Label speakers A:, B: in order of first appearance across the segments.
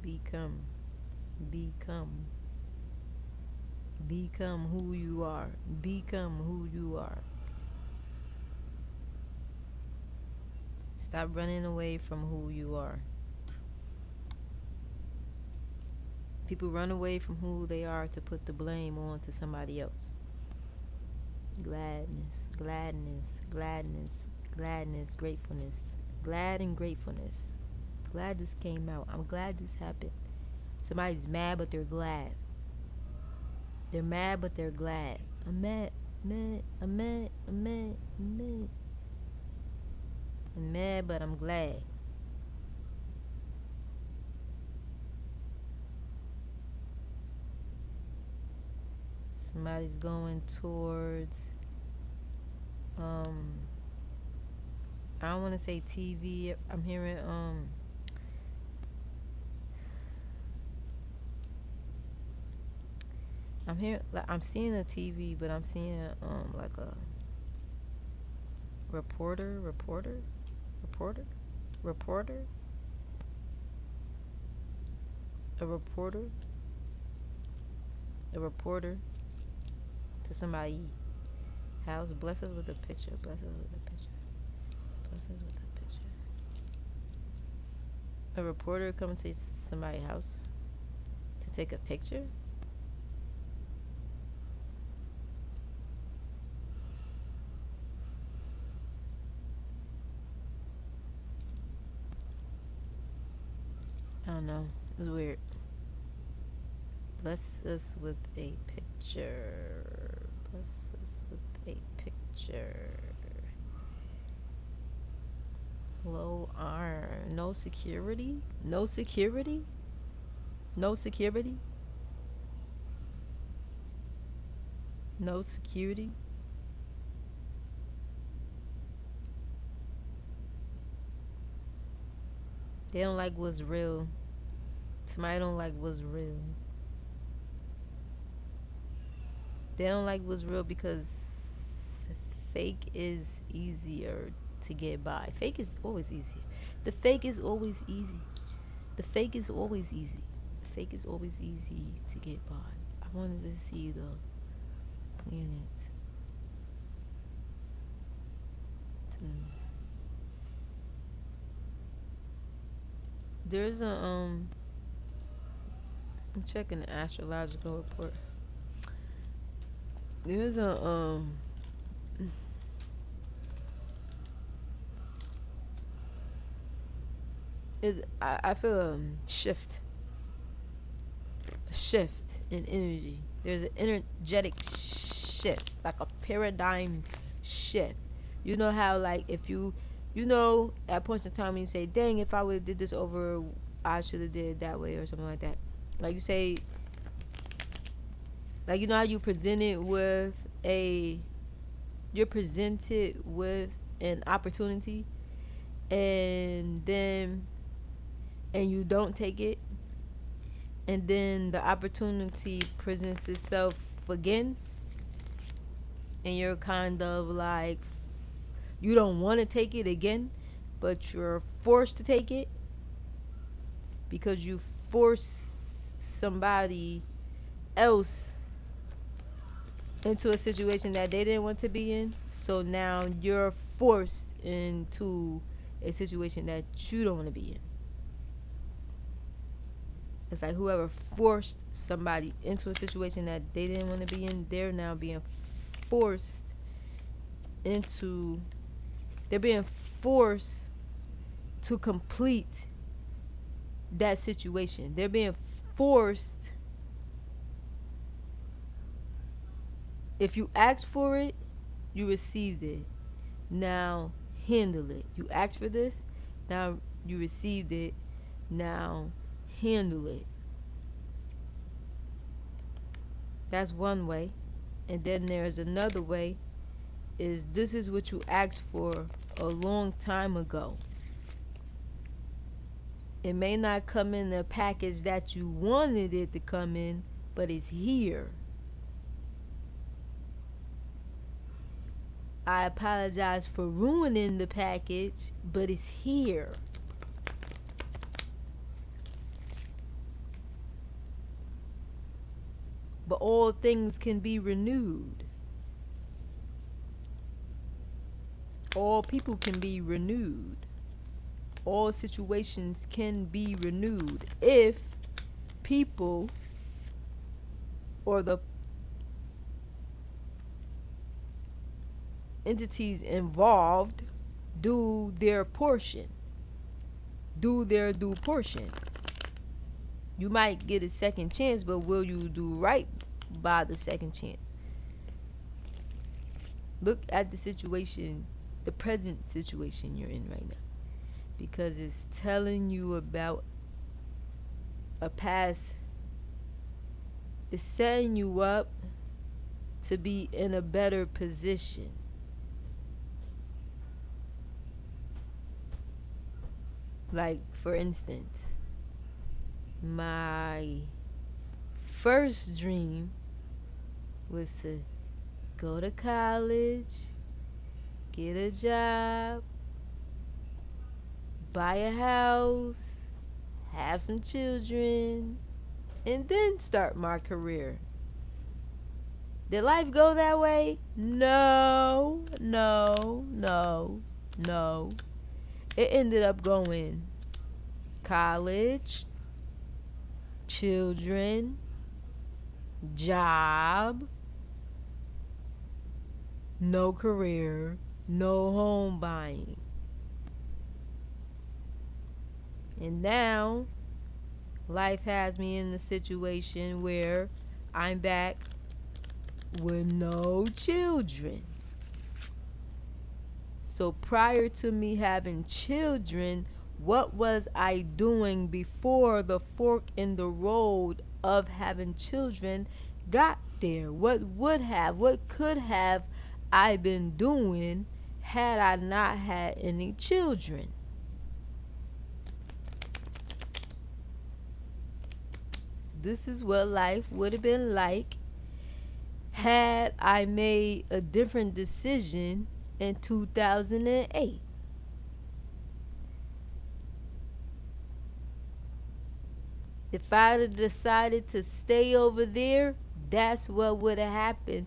A: Become. Become. Become who you are. Become who you are. Stop running away from who you are. People run away from who they are to put the blame on to somebody else. Gladness, gladness, gladness, gladness, gratefulness. Glad and gratefulness. Glad this came out. I'm glad this happened. Somebody's mad, but they're glad. They're mad, but they're glad. I'm mad, I'm mad. I'm mad, but I'm glad. Somebody's going towards, I don't want to say TV. I'm hearing, I'm seeing a TV, but I'm seeing, like a reporter, a reporter to somebody house. Bless us with a picture. Bless us with a picture. Bless us with a picture. A reporter coming to somebody's house to take a picture. I don't know. It's weird. Bless us with a picture. Bless us with a picture. Low iron. No security? No security? No security? No security? They don't like what's real. Somebody don't like what's real. They don't like what's real because fake is easier to get by. Fake is always easier. The fake is always easy. The fake is always easy. The fake is always easy to get by. I wanted to see the planet. There's a I'm checking the astrological report. There's a I feel a shift in energy. There's an energetic shift, like a paradigm shift. You know how, like, if you at points in time when you say, dang, if I would have did this over, I should have did it that way or something like that. Like you say, like, you know how you're presented with an opportunity, and you don't take it, and then the opportunity presents itself again, and you're kind of like, you don't want to take it again, but you're forced to take it because you force somebody else into a situation that they didn't want to be in. So now you're forced into a situation that you don't want to be in. It's like whoever forced somebody into a situation that they didn't want to be in, they're now being forced into, they're being forced to complete that situation. They're being forced. If you asked for it, you received it. Now handle it. You asked for this, now you received it. Now handle it. That's one way. And then there's another way, is this is what you asked for a long time ago. It may not come in the package that you wanted it to come in, but it's here. I apologize for ruining the package, but it's here. but all things can be renewed. All people can be renewed. All situations can be renewed if people or the entities involved do their portion, do their due portion. You might get a second chance, but will you do right by the second chance? Look at the situation, the present situation you're in right now, because it's telling you about a past. It's setting you up to be in a better position. Like, for instance, my first dream was to go to college, get a job, buy a house, have some children, and then start my career. Did life go that way? No, no, no, no. It ended up going college, children, job, no career, no home buying. And now life has me in the situation where I'm back with no children. So prior to me having children, what was I doing before the fork in the road of having children got there? What could have I been doing had I not had any children? This is what life would have been like had I made a different decision in 2008. If I'd have decided to stay over there, that's what would have happened.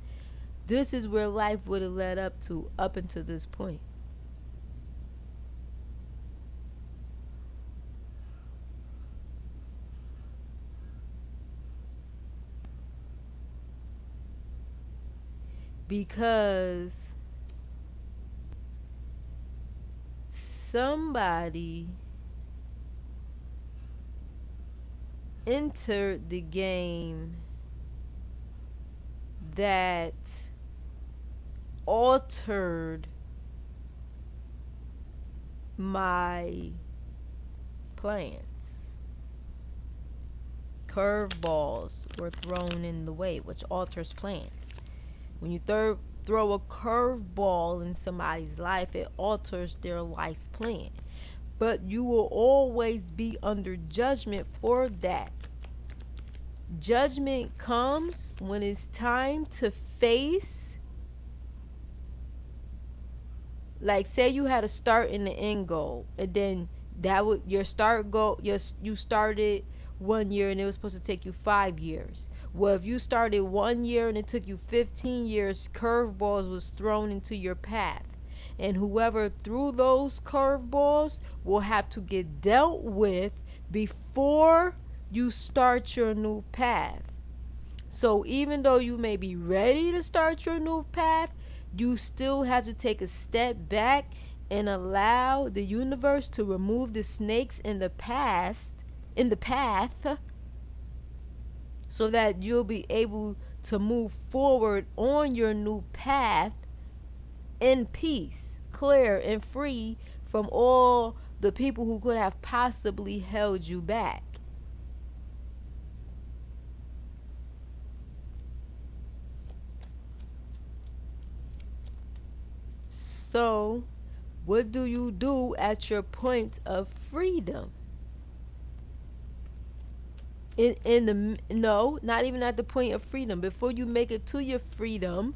A: This is where life would have led up until this point. Because somebody entered the game that altered my plans. Curveballs were thrown in the way, which alters plans. When you throw a curveball in somebody's life, it alters their life plan. But you will always be under judgment for that. Judgment comes when it's time to face. Like, say you had a start and an end goal, and then that would your start goal. You started 1 year and it was supposed to take you 5 years. Well, if you started 1 year and it took you 15 years, curveballs was thrown into your path. And whoever threw those curveballs will have to get dealt with before you start your new path. So even though you may be ready to start your new path, you still have to take a step back and allow the universe to remove the snakes in the path, so that you'll be able to move forward on your new path in peace, clear and free from all the people who could have possibly held you back. So, what do you do at your point of freedom? No, not even at the point of freedom. Before you make it to your freedom,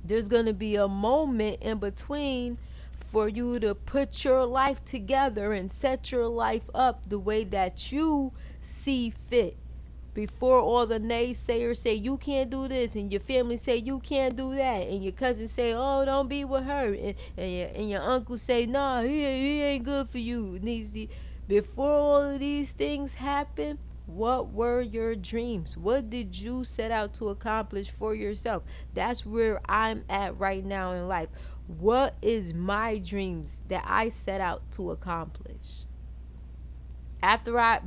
A: there's going to be a moment in between for you to put your life together and set your life up the way that you see fit. before all the naysayers say you can't do this, and your family say you can't do that, and your cousins say, oh, don't be with her, and your uncle say, nah, he ain't good for you. Before all of these things happen, what were your dreams? What did you set out to accomplish for yourself? That's where I'm at right now in life. What is my dreams that I set out to accomplish? After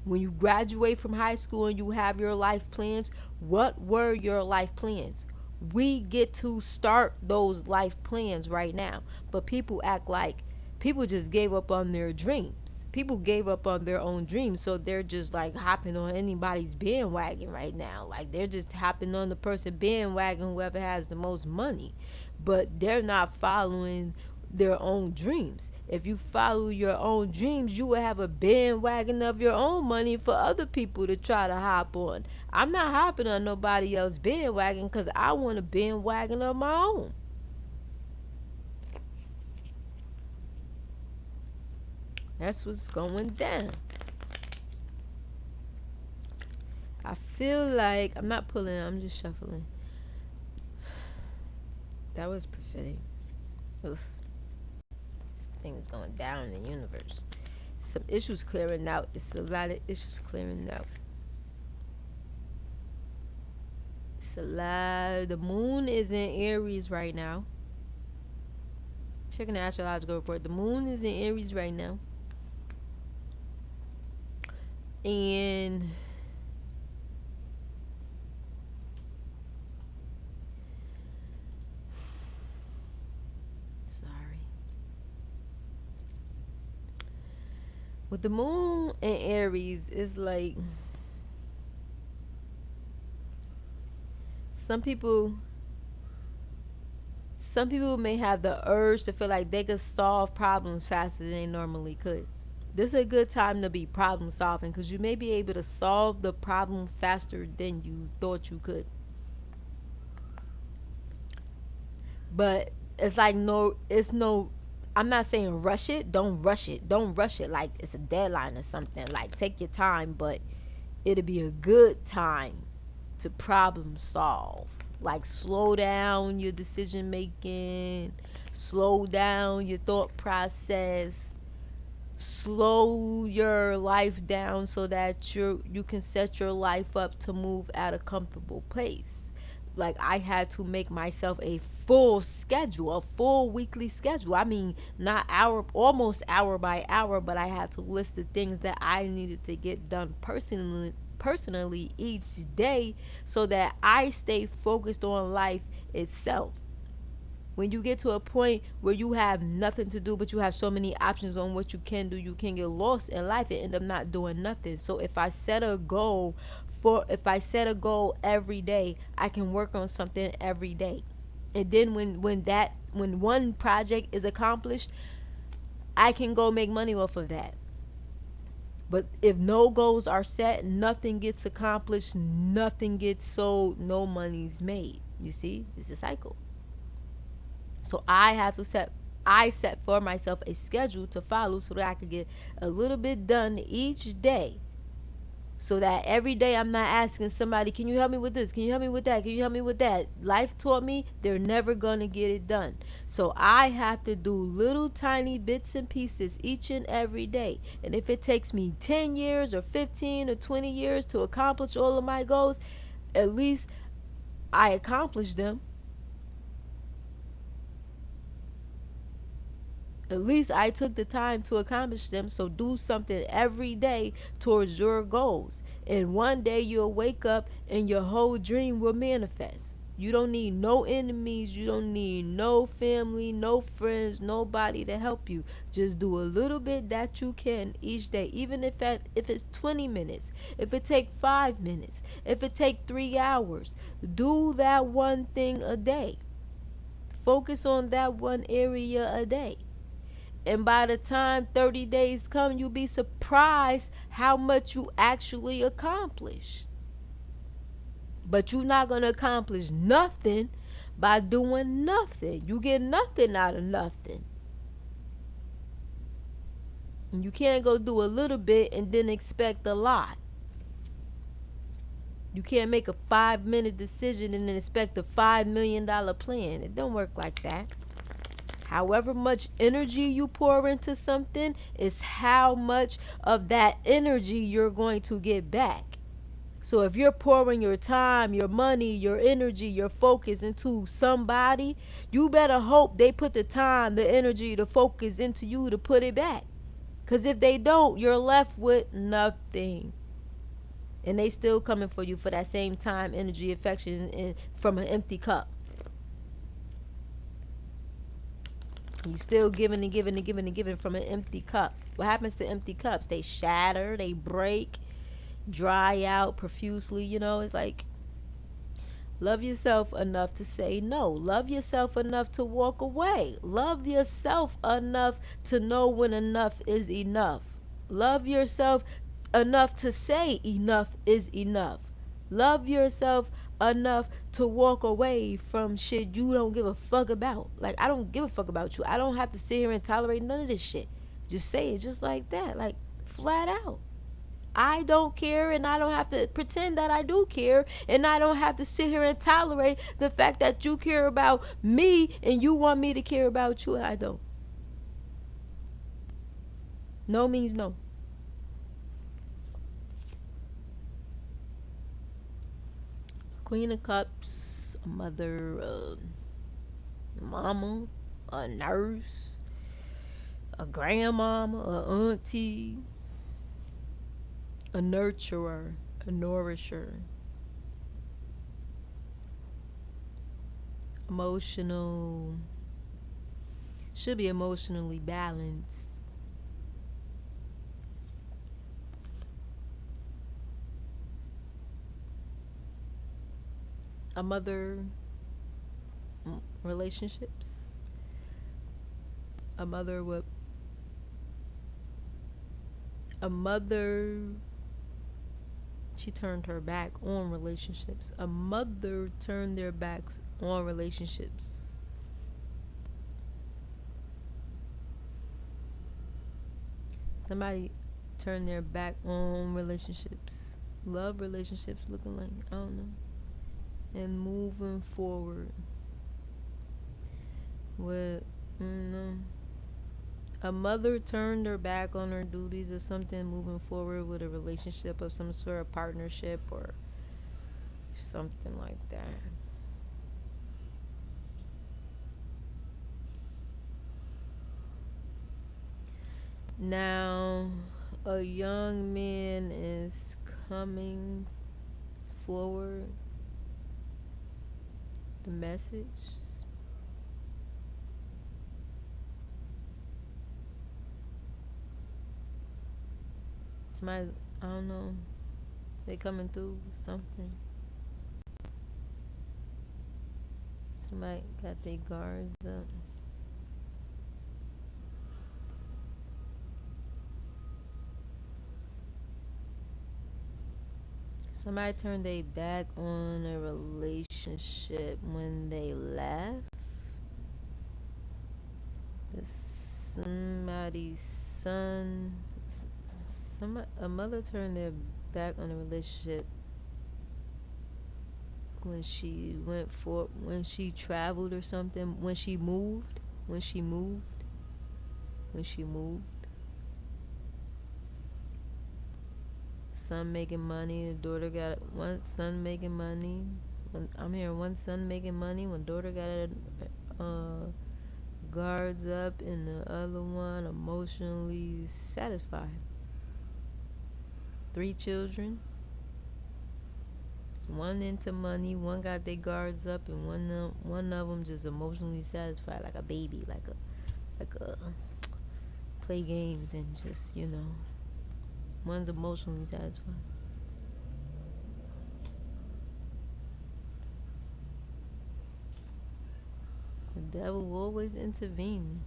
A: when you graduate from high school and you have your life plans, what were your life plans? We get to start those life plans right now. But people act like people just gave up on their dreams. People gave up on their own dreams, so they're just like hopping on anybody's bandwagon right now. Like they're just hopping on the person bandwagon, whoever has the most money. But they're not following their own dreams. If you follow your own dreams, you will have a bandwagon of your own money for other people to try to hop on. I'm not hopping on nobody else's bandwagon because I want a bandwagon of my own. That's what's going down. I feel like I'm not pulling, I'm just shuffling. That was prophetic. Oof. Some things going down in the universe. Some issues clearing out. It's a lot of issues clearing out. It's a lot. The moon is in Aries right now. Checking the astrological report. The moon is in Aries right now. And with the moon in Aries, it's like some people may have the urge to feel like they could solve problems faster than they normally could. This is a good time to be problem solving because you may be able to solve the problem faster than you thought you could. But it's like I'm not saying rush it. Don't rush it. Don't rush it like it's a deadline or something. Like take your time, but it'll be a good time to problem solve. Like slow down your decision making, slow down your thought process, slow your life down so that you can set your life up to move at a comfortable pace. Like I had to make myself a full schedule, a full weekly schedule. I mean, not almost hour by hour, but I had to list the things that I needed to get done personally each day so that I stay focused on life itself. When you get to a point where you have nothing to do, but you have so many options on what you can do, you can get lost in life and end up not doing nothing. So if I set a goal every day, I can work on something every day. And then when one project is accomplished, I can go make money off of that. But if no goals are set, nothing gets accomplished, nothing gets sold, no money's made. You see, it's a cycle. So I set for myself a schedule to follow so that I could get a little bit done each day. So that every day I'm not asking somebody, can you help me with this? Can you help me with that? Can you help me with that? Life taught me they're never going to get it done. So I have to do little tiny bits and pieces each and every day. And if it takes me 10 years or 15 or 20 years to accomplish all of my goals, at least I accomplished them. At least I took the time to accomplish them. So do something every day towards your goals. And one day you'll wake up and your whole dream will manifest. You don't need no enemies. You don't need no family, no friends, nobody to help you. Just do a little bit that you can each day. Even if it's 20 minutes, if it take 5 minutes, if it take 3 hours, do that one thing a day. Focus on that one area a day. And by the time 30 days come, you'll be surprised how much you actually accomplished. But you're not going to accomplish nothing by doing nothing. You get nothing out of nothing. And you can't go do a little bit and then expect a lot. You can't make a 5-minute decision and then expect a $5 million plan. It don't work like that. However much energy you pour into something is how much of that energy you're going to get back. So if you're pouring your time, your money, your energy, your focus into somebody, you better hope they put the time, the energy, the focus into you to put it back. Because if they don't, you're left with nothing. And they still coming for you for that same time, energy, affection, and from an empty cup. You still giving and giving and giving and giving from an empty cup. What happens to empty cups? They shatter, they break, dry out profusely. It's like, love yourself enough to say no. Love yourself enough to walk away. Love yourself enough to know when enough is enough. Love yourself enough to say enough is enough. Love yourself enough to walk away from shit you don't give a fuck about. Like, I don't give a fuck about you. I don't have to sit here and tolerate none of this shit. Just say it just like that. Like, flat out. I don't care, and I don't have to pretend that I do care, and I don't have to sit here and tolerate the fact that you care about me and you want me to care about you, and I don't. No means no. Queen of Cups, a mother, a mama, a nurse, a grandmama, a auntie, a nurturer, a nourisher, emotional, should be emotionally balanced. A mother, relationships, a mother with a mother, she turned her back on relationships. A mother turned their backs on relationships. Somebody turned their back on relationships. Love relationships looking like, I don't know. And moving forward with, a mother turned her back on her duties or something, moving forward with a relationship of some sort of partnership or something like that. Now, a young man is coming forward. The message. Somebody, I don't know, they coming through with something. Somebody got their guards up. Somebody turned their back on a relationship when they left. Somebody's son, a mother turned their back on a relationship when she when she traveled or something, when she moved. Son making money, the daughter got one son making money. I'm hearing one son making money, when daughter got guards up, and the other one emotionally satisfied. 3 children, one into money, one got their guards up, and one of them just emotionally satisfied, like a baby, like a play games and just one's emotionally satisfied. The devil will always intervene.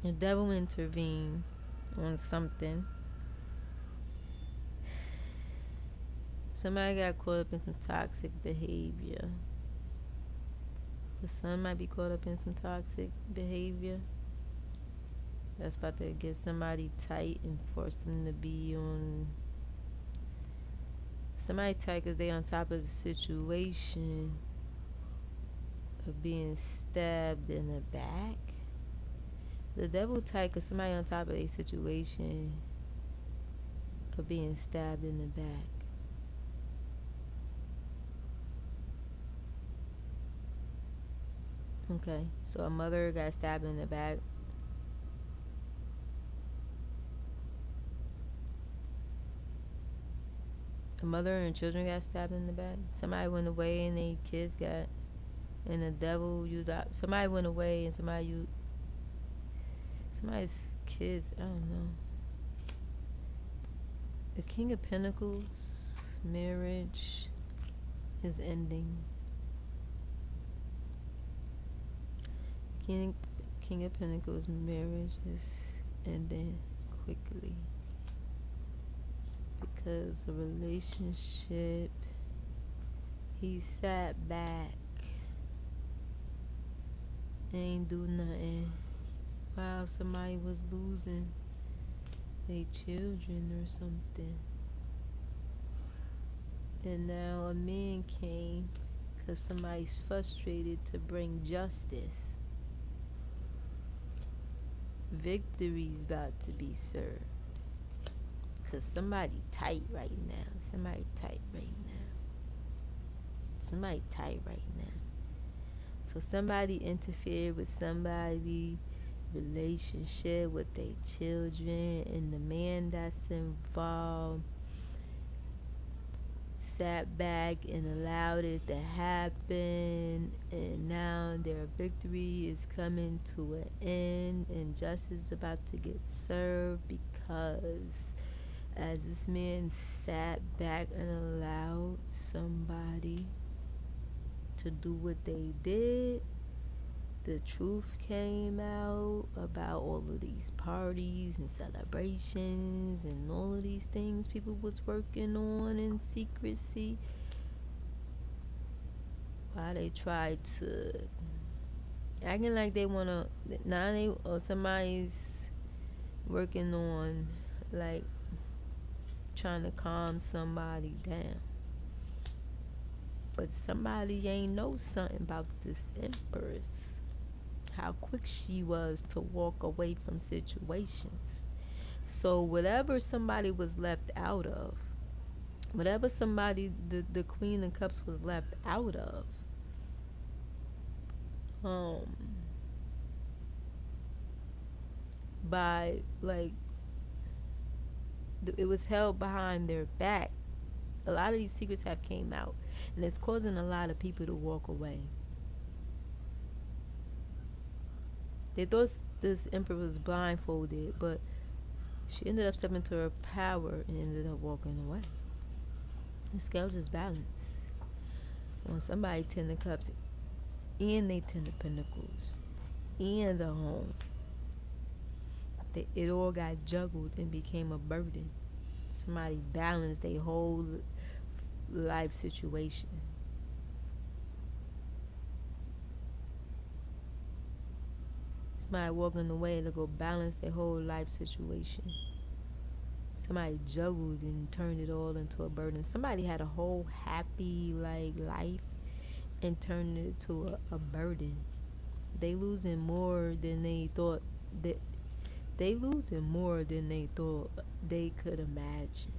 A: The devil intervene on something. Somebody got caught up in some toxic behavior. The son might be caught up in some toxic behavior. That's about to get somebody tight and force them to be on Somebody tight because they on top of the situation of being stabbed in the back. The devil tight because somebody on top of a situation of being stabbed in the back. Okay, so a mother got stabbed in the back. A mother and children got stabbed in the back. Somebody went away and they kids got, and the devil used out. Somebody went away and somebody's kids. I don't know. The King of Pentacles, marriage is ending. King of Pentacles, marriage is ending quickly. Because a relationship, he sat back, ain't do nothing while somebody was losing their children or something. And now a man came because somebody's frustrated to bring justice. Victory's about to be served. Because somebody tight right now. Somebody tight right now. So somebody interfered with somebody relationship with their children, and the man that's involved sat back and allowed it to happen, and now their victory is coming to an end and justice is about to get served, because as this man sat back and allowed somebody to do what they did, the truth came out about all of these parties and celebrations and all of these things people was working on in secrecy. Why they tried to acting like they wanna, now they, or somebody's working on like trying to calm somebody down. But somebody ain't know something about this Empress. How quick she was to walk away from situations. So whatever somebody was left out of, whatever somebody, the Queen of Cups was left out of, by like, it was held behind their back. A lot of these secrets have came out, and it's causing a lot of people to walk away. They thought this emperor was blindfolded, but she ended up stepping into her power and ended up walking away. The scales is balanced. When somebody 10 of cups and they 10 of pentacles and a home, it all got juggled and became a burden. Somebody balanced their whole life situation. Somebody walking away to go balance their whole life situation. Somebody juggled and turned it all into a burden. Somebody had a whole happy life and turned it to a burden. They losing more than they thought that they losing more than they thought they could imagine.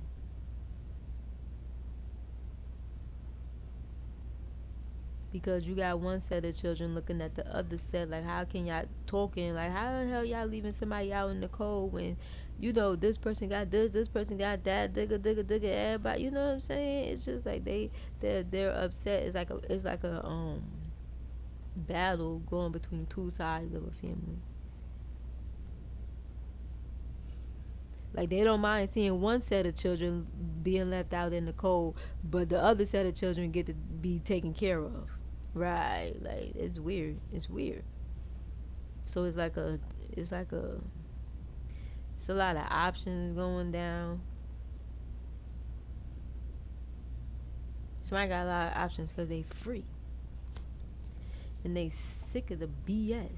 A: Because you got one set of children looking at the other set like, how can y'all talking, like, how the hell y'all leaving somebody out in the cold when, you know, this person got this person got that, digga everybody, you know what I'm saying? It's just like they're upset. It's like a battle going between two sides of a family. Like, they don't mind seeing one set of children being left out in the cold, but the other set of children get to be taken care of. Right. Like, it's weird. So it's a lot of options going down. Somebody got a lot of options because they free. And they sick of the BS.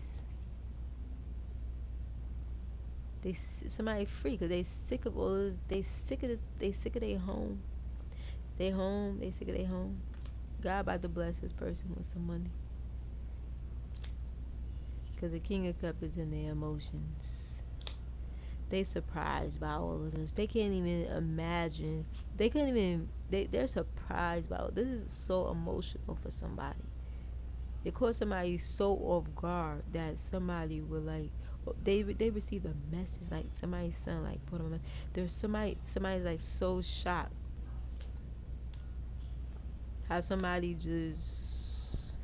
A: Somebody free because they sick of all this. They sick of this. They sick of their home. They home. They sick of they home. God about to bless this person with some money. Because the King of Cups is in their emotions. They surprised by all of this. They can't even imagine. They couldn't even. They're surprised by all this. Is so emotional for somebody. It caught somebody so off guard that somebody will like. They received a message like somebody's son like put them. There's somebody's like so shocked. How somebody just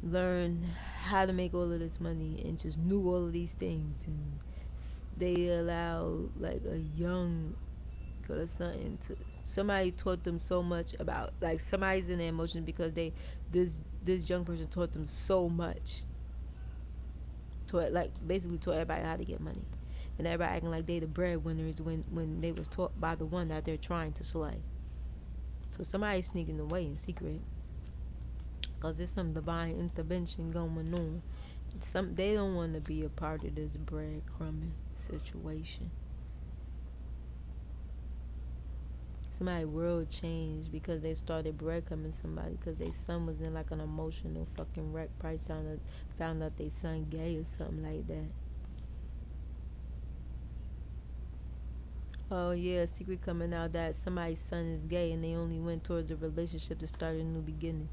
A: learned how to make all of this money and just knew all of these things, and they allowed like a young girl or something to somebody taught them so much about like somebody's in their emotions because this young person taught them so much, taught like basically taught everybody how to get money, and everybody acting like they the breadwinners when they was taught by the one that they're trying to slay. So somebody's sneaking away in secret because there's some divine intervention going on. They don't want to be a part of this breadcrumbing situation. Somebody's world changed because they started breadcrumbing somebody because their son was in like an emotional fucking wreck. Probably found out their son gay or something like that. Oh yeah, secret coming out that somebody's son is gay and they only went towards a relationship to start a new beginning.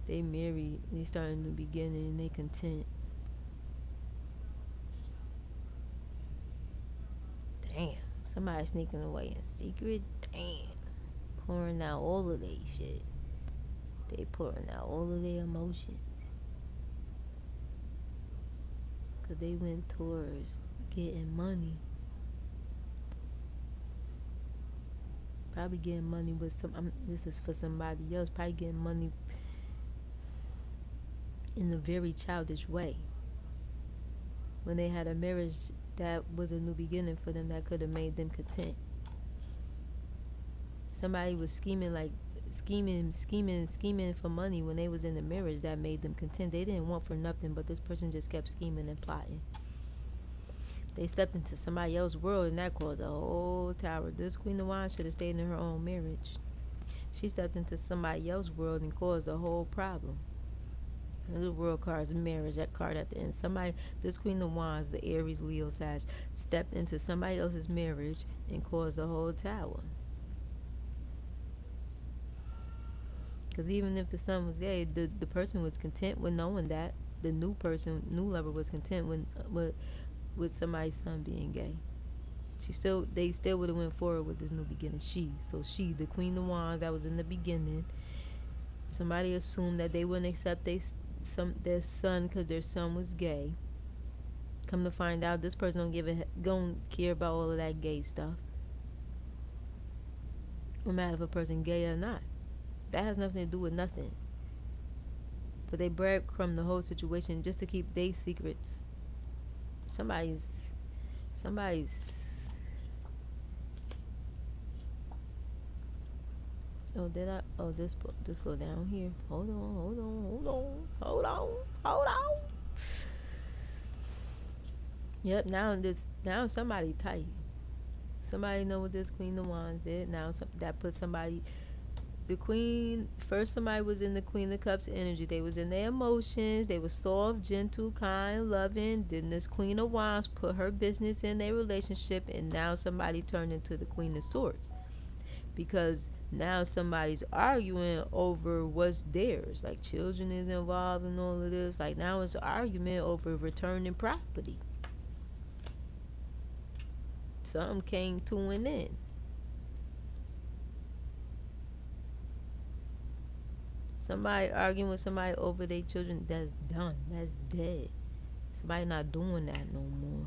A: They married, they started a new beginning, and they content. Damn, somebody sneaking away in secret. Damn, pouring out all of their shit. They pouring out all of their emotions. Cause they went towards getting money. Probably getting money with this is for somebody else. Probably getting money in a very childish way. When they had a marriage that was a new beginning for them that could have made them content. Somebody was scheming for money when they was in the marriage that made them content. They didn't want for nothing, but this person just kept scheming and plotting. They stepped into somebody else's world and that caused a whole tower. This Queen of Wands should have stayed in her own marriage. She stepped into somebody else's world and caused a whole problem. The world card is marriage, that card at the end. This Queen of Wands, the Aries, Leo, Sag, stepped into somebody else's marriage and caused a whole tower. Because even if the son was gay, the person was content with knowing that. The new lover was content with somebody's son being gay. They still would have went forward with this new beginning. She, the Queen of Wands that was in the beginning, somebody assumed that they wouldn't accept their son because their son was gay. Come to find out, this person don't care about all of that gay stuff. No matter if a person gay or not, that has nothing to do with nothing. But they breadcrumb the whole situation just to keep their secrets. Somebody's. Oh, did I? Oh, this go down here. Hold on. Yep. Now somebody tight. Somebody know what this Queen of Wands did. Now that put somebody. The Queen first. Somebody was in the Queen of Cups energy. They was in their emotions. They were soft, gentle, kind, loving. Then this Queen of Wands put her business in their relationship, and now somebody turned into the Queen of Swords. Because now somebody's arguing over what's theirs. Like children is involved in all of this. Like now it's an argument over returning property. Something came to an end. Somebody arguing with somebody over their children, that's done. That's dead. Somebody not doing that no more.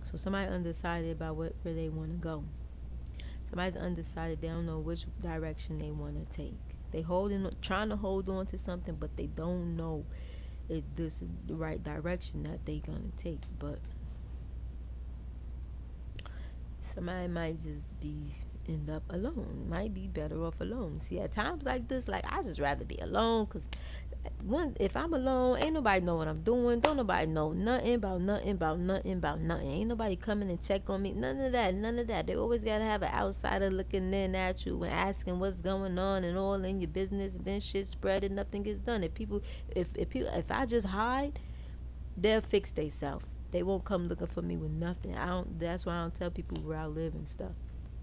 A: So somebody undecided about where they want to go. Somebody's undecided. They don't know which direction they want to take. They trying to hold on to something, but they don't know if this is the right direction that they gonna take. But somebody might just end up alone. Might be better off alone. See, at times like this, like I just rather be alone because If I'm alone, ain't nobody know what I'm doing. Don't nobody know nothing about nothing about nothing about nothing. Ain't nobody coming and check on me. None of that. None of that. They always gotta have an outsider looking in at you and asking what's going on and all in your business. And then shit spread and nothing gets done. If I just hide, they'll fix theyself. They won't come looking for me with nothing. I don't. That's why I don't tell people where I live and stuff.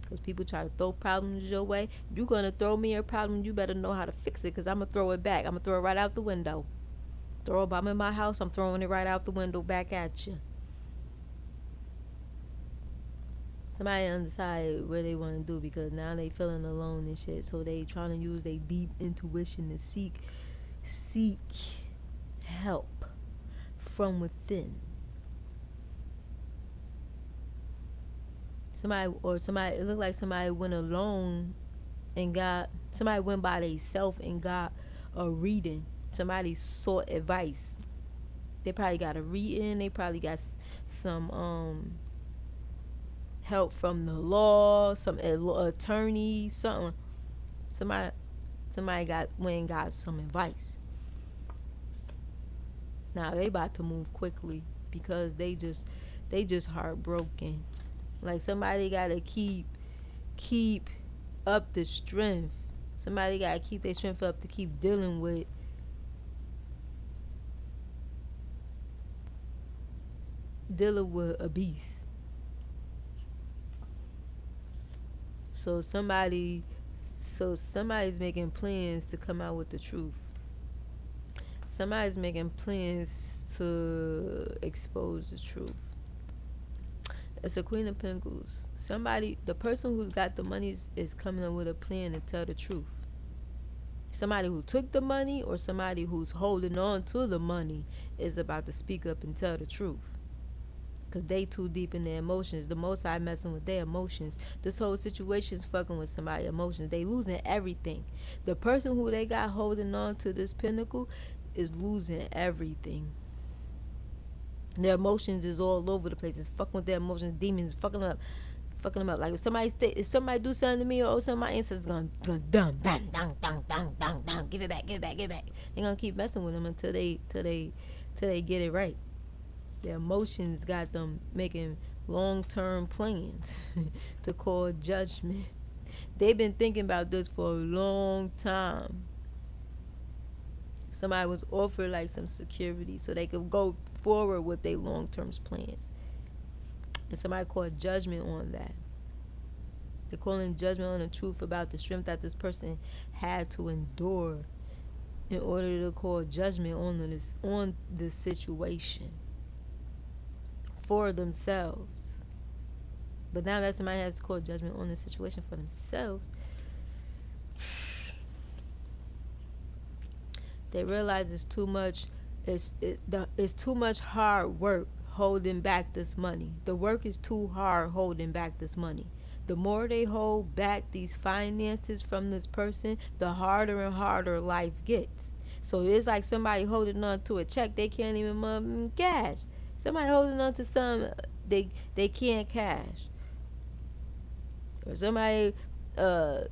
A: Because people try to throw problems your way. You gonna throw me a problem, you better know how to fix it. Because I'm gonna throw it back. I'm gonna throw it right out the window. Throw a bomb in my house, I'm throwing it right out the window back at you. Somebody undecided what they want to do because now they feeling alone and shit. So they trying to use their deep intuition to seek help from within. It looked like somebody went alone and somebody went by themselves and got a reading. Somebody sought advice. They probably got a reading. They probably got some help from the law, some attorney, something. Somebody went and got some advice. Now they about to move quickly because they just heartbroken. Like somebody gotta keep up the strength. Somebody gotta keep their strength up to keep dealing with a beast. So somebody's making plans to come out with the truth. Somebody's making plans to expose the truth. It's a Queen of Pentacles. The person who got the money is coming up with a plan to tell the truth. Somebody who took the money or somebody who's holding on to the money is about to speak up and tell the truth. Because they too deep in their emotions. The Most High messing with their emotions. This whole situation's fucking with somebody's emotions. They losing everything. The person who they got holding on to this pinnacle is losing everything. Their emotions is all over the place. It's fucking with their emotions. Demons fucking them up. Like if somebody do something to me or something, my ancestors gonna dum, give it back. They gonna keep messing with them until they get it right. Their emotions got them making long-term plans to call judgment. They've been thinking about this for a long time. Somebody was offered like some security so they could go forward with their long-term plans. And somebody called judgment on that. They're calling judgment on the truth about the strength that this person had to endure in order to call judgment on this situation for themselves. But now that somebody has to call judgment on the situation for themselves, they realize it's too much. It's too much hard work holding back this money. The work is too hard holding back this money. The more they hold back these finances from this person, the harder and harder life gets. So it's like somebody holding on to a check they can't even cash. Somebody holding on to something they can't cash. Or somebody, yeah.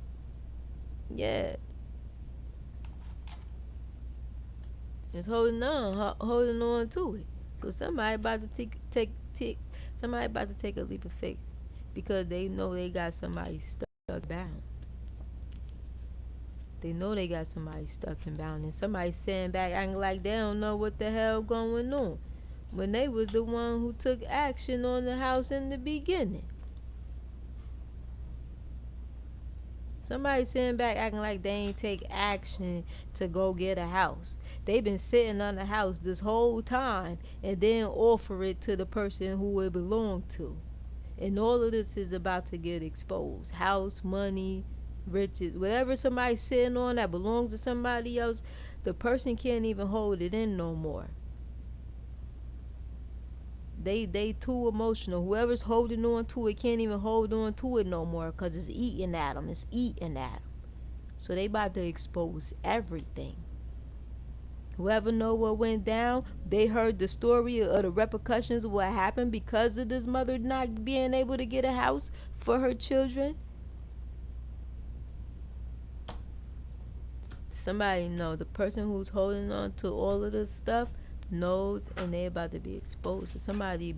A: Just holding on to it. So somebody about to somebody about to take a leap of faith because they know they got somebody stuck bound. They know they got somebody stuck and bound, and somebody sitting back acting like they don't know what the hell going on when they was the one who took action on the house in the beginning. Somebody sitting back acting like they ain't take action to go get a house. They been sitting on the house this whole time and then offer it to the person who it belonged to. And all of this is about to get exposed. House, money, riches, whatever somebody's sitting on that belongs to somebody else, the person can't even hold it in no more. They too emotional. Whoever's holding on to it can't even hold on to it no more because it's eating at them. So they about to expose everything. Whoever know what went down, they heard the story of the repercussions of what happened because of this mother not being able to get a house for her children. somebody know, the person who's holding on to all of this stuff knows, and they about to be exposed. Somebody.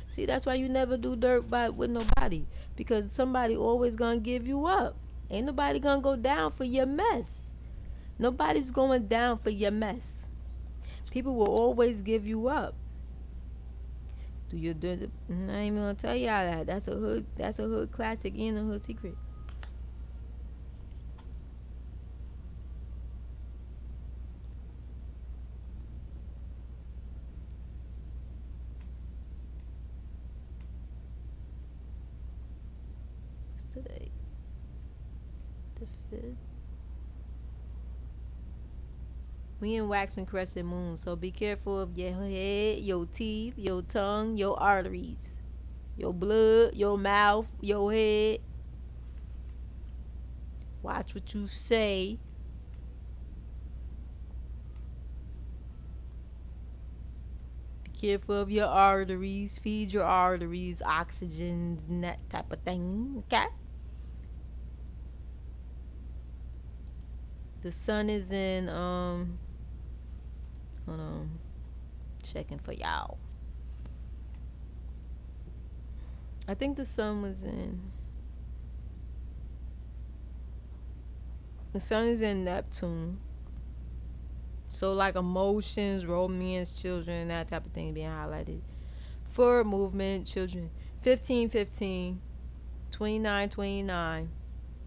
A: See, that's why you never do dirt with nobody, because somebody always gonna give you up. Ain't nobody gonna go down for your mess. Nobody's going down for your mess. People will always give you up. I ain't even gonna tell y'all that. That's a hood classic and a hood secret. What's today? The 5th. We in waxing crescent moon, so be careful of your head, your teeth, your tongue, your arteries, your blood, your mouth, your head. Watch what you say. Be careful of your arteries. Feed your arteries oxygen and that type of thing. Okay? The sun is in hold on. Checking for y'all. I think the sun was in. The sun is in Neptune. So like emotions, romance, children, that type of thing being highlighted. For movement, children. 15, 15, 29, 29,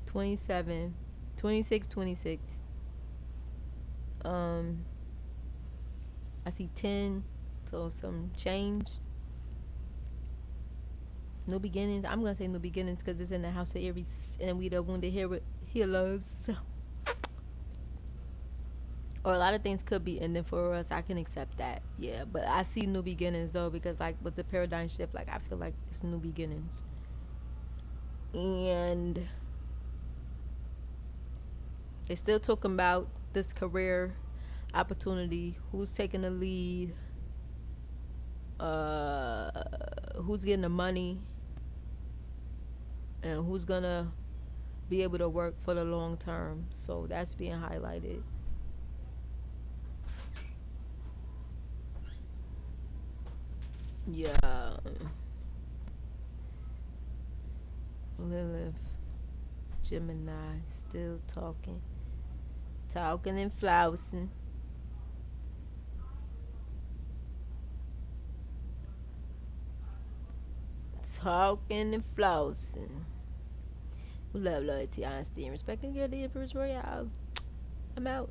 A: 27, 26, 26. I see 10, so some change. New beginnings. I'm gonna say new beginnings because it's in the house of Aries, and we the wounded healers. Or a lot of things could be ending for us. I can accept that. Yeah, but I see new beginnings though, because like with the paradigm shift, like I feel like it's new beginnings. And they're still talking about this career opportunity. Who's taking the lead? Who's getting the money? And who's gonna be able to work for the long term? So that's being highlighted. Yeah. Lilith, Gemini, still talking and flousing. Talking and flousing. Love, loyalty, honesty, and respect, and give the Empress Royale. I'm out.